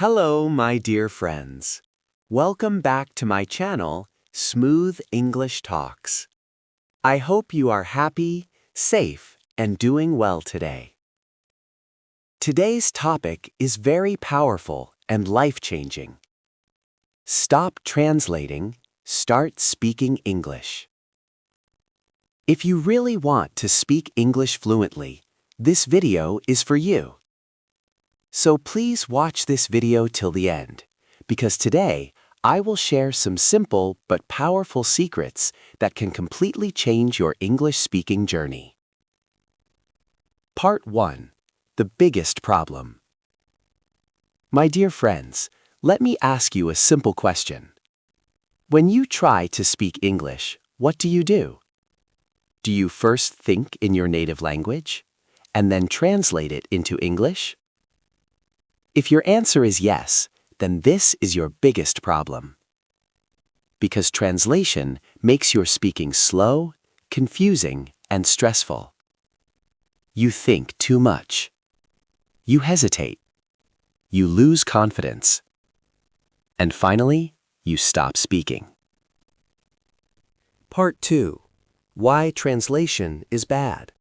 Hello, my dear friends. Welcome back to my channel, Smooth English Talks. I hope you are happy, safe, and doing well today. Today's topic is very powerful and life-changing. Stop translating, start speaking English. If you really want to speak English fluently, this video is for you. So please watch this video till the end, because today I will share some simple but powerful secrets that can completely change your English speaking journey. Part 1. The biggest problem. My dear friends, let me ask you a simple question. When you try to speak English, what do? Do you first think in your native language, and then translate it into English? If your answer is yes, then this is your biggest problem. Because translation makes your speaking slow, confusing, and stressful. You think too much. You hesitate. You lose confidence. And finally, you stop speaking. Part 2. Why translation is bad.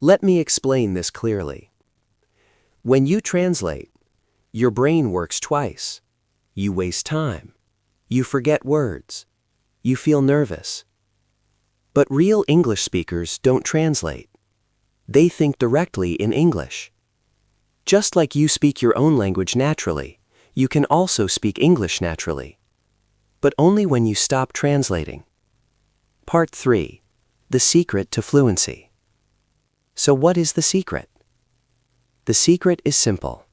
Let me explain this clearly. When you translate, your brain works twice. You waste time. You forget words. You feel nervous. But real English speakers don't translate. They think directly in English. Just like you speak your own language naturally, you can also speak English naturally. But only when you stop translating. Part 3. The secret to fluency. So what is the secret? The secret is simple.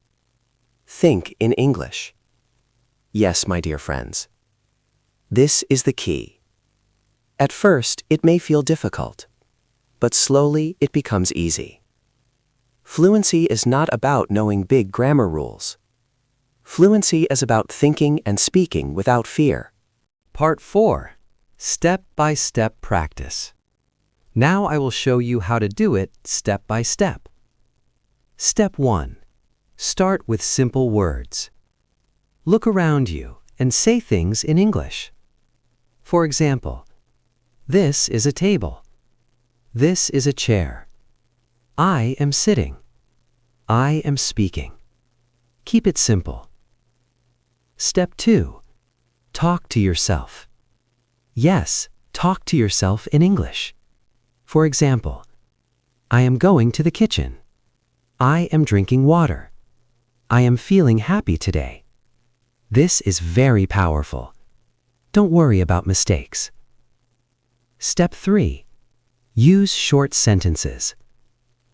Think in English. Yes, my dear friends. This is the key. At first, it may feel difficult, but slowly it becomes easy. Fluency is not about knowing big grammar rules. Fluency is about thinking and speaking without fear. Part 4. Step-by-step practice. Now I will show you how to do it step by step. Step 1. Start with simple words. Look around you and say things in English. For example, this is a table. This is a chair. I am sitting. I am speaking. Keep it simple. Step 2. Talk to yourself. Yes, talk to yourself in English. For example, I am going to the kitchen. I am drinking water. I am feeling happy today. This is very powerful. Don't worry about mistakes. Step 3. Use short sentences.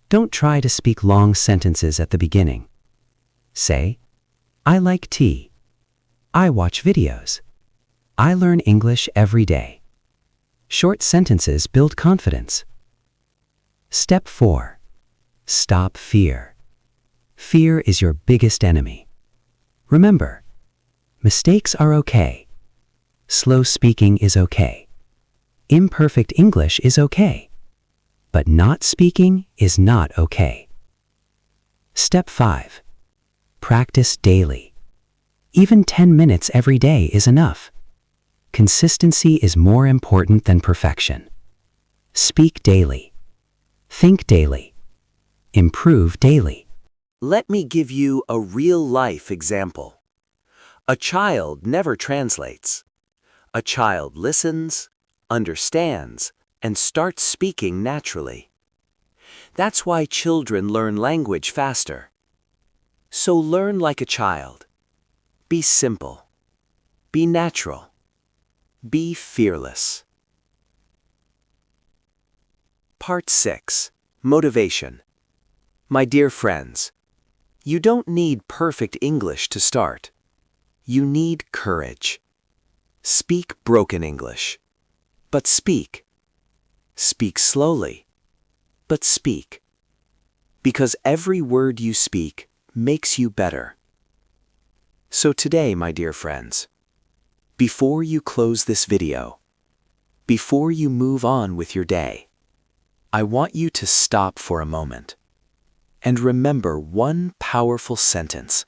Don't try to speak long sentences at the beginning. Say, I like tea. I watch videos. I learn English every day. Short sentences build confidence. Step 4. Stop fear. Fear is your biggest enemy. Remember, mistakes are okay. Slow speaking is okay. Imperfect English is okay. But not speaking is not okay. Step 5. Practice daily. Even 10 minutes every day is enough. Consistency is more important than perfection. Speak daily. Think daily. Improve daily. Let me give you a real-life example. A child never translates. A child listens, understands, and starts speaking naturally. That's why children learn language faster. So learn like a child. Be simple. Be natural. Be fearless. Part 6. Motivation. My dear friends, you don't need perfect English to start. You need courage. Speak broken English, but speak. Speak slowly, but speak. Because every word you speak makes you better. So today, my dear friends, before you close this video, before you move on with your day, I want you to stop for a moment and remember one powerful sentence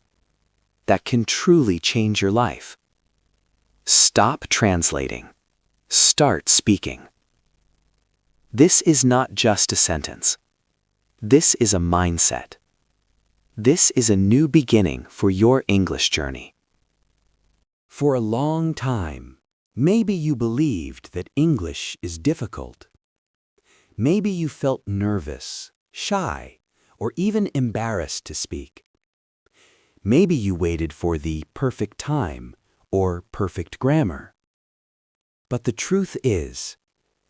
that can truly change your life. Stop translating. Start speaking. This is not just a sentence. This is a mindset. This is a new beginning for your English journey. For a long time, maybe you believed that English is difficult. Maybe you felt nervous, shy, or even embarrassed to speak. Maybe you waited for the perfect time or perfect grammar. But the truth is,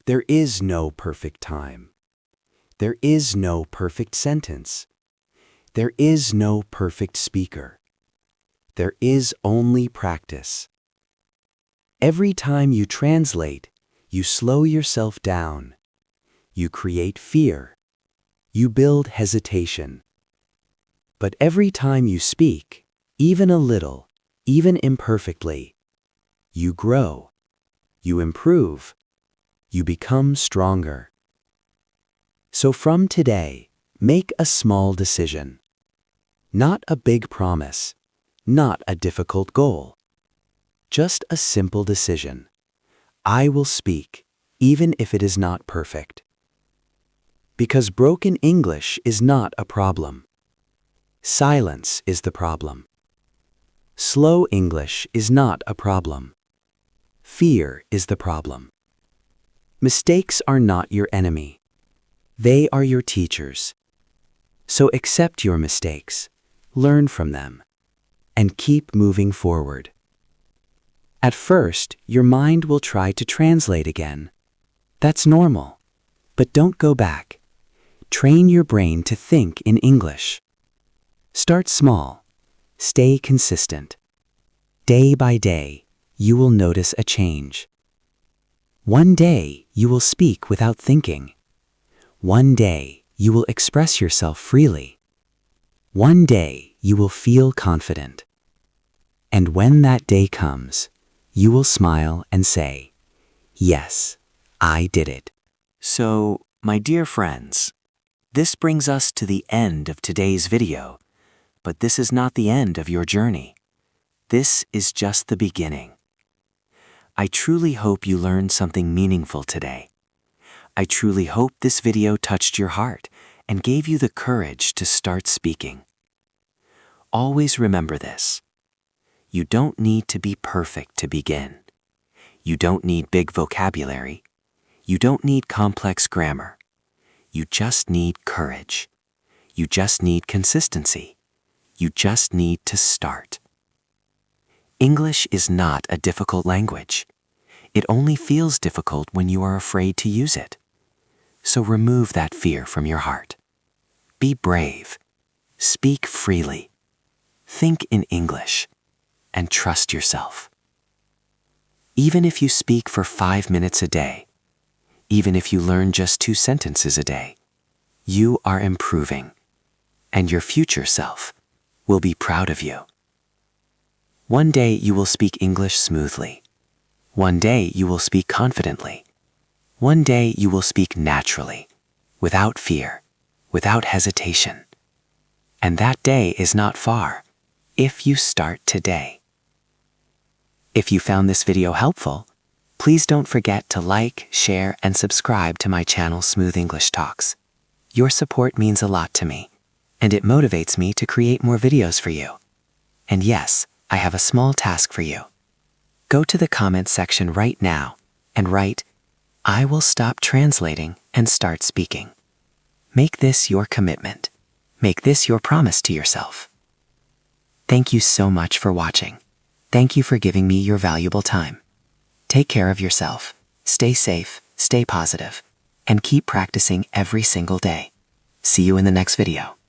there is no perfect time. There is no perfect sentence. There is no perfect speaker. There is only practice. Every time you translate, you slow yourself down. You create fear. You build hesitation. But every time you speak, even a little, even imperfectly, you grow. You improve. You become stronger. So from today, make a small decision. Not a big promise, not a difficult goal. Just a simple decision. I will speak, even if it is not perfect. Because broken English is not a problem. Silence is the problem. Slow English is not a problem. Fear is the problem. Mistakes are not your enemy. They are your teachers. So accept your mistakes, learn from them, and keep moving forward. At first, your mind will try to translate again. That's normal. But don't go back. Train your brain to think in English. Start small. Stay consistent. Day by day, you will notice a change. One day, you will speak without thinking. One day, you will express yourself freely. One day, you will feel confident. And when that day comes, you will smile and say, "Yes, I did it." So, my dear friends, this brings us to the end of today's video, but this is not the end of your journey. This is just the beginning. I truly hope you learned something meaningful today. I truly hope this video touched your heart and gave you the courage to start speaking. Always remember this. You don't need to be perfect to begin. You don't need big vocabulary. You don't need complex grammar. You just need courage. You just need consistency. You just need to start. English is not a difficult language. It only feels difficult when you are afraid to use it. So remove that fear from your heart. Be brave. Speak freely. Think in English. And trust yourself. Even if you speak for 5 minutes a day, even if you learn just 2 sentences a day, you are improving, and your future self will be proud of you. One day you will speak English smoothly. One day you will speak confidently. One day you will speak naturally, without fear, without hesitation. And that day is not far, if you start today. If you found this video helpful, please don't forget to like, share, and subscribe to my channel Smooth English Talks. Your support means a lot to me, and it motivates me to create more videos for you. And yes, I have a small task for you. Go to the comments section right now and write, "I will stop translating and start speaking." Make this your commitment. Make this your promise to yourself. Thank you so much for watching. Thank you for giving me your valuable time. Take care of yourself, stay safe, stay positive, and keep practicing every single day. See you in the next video.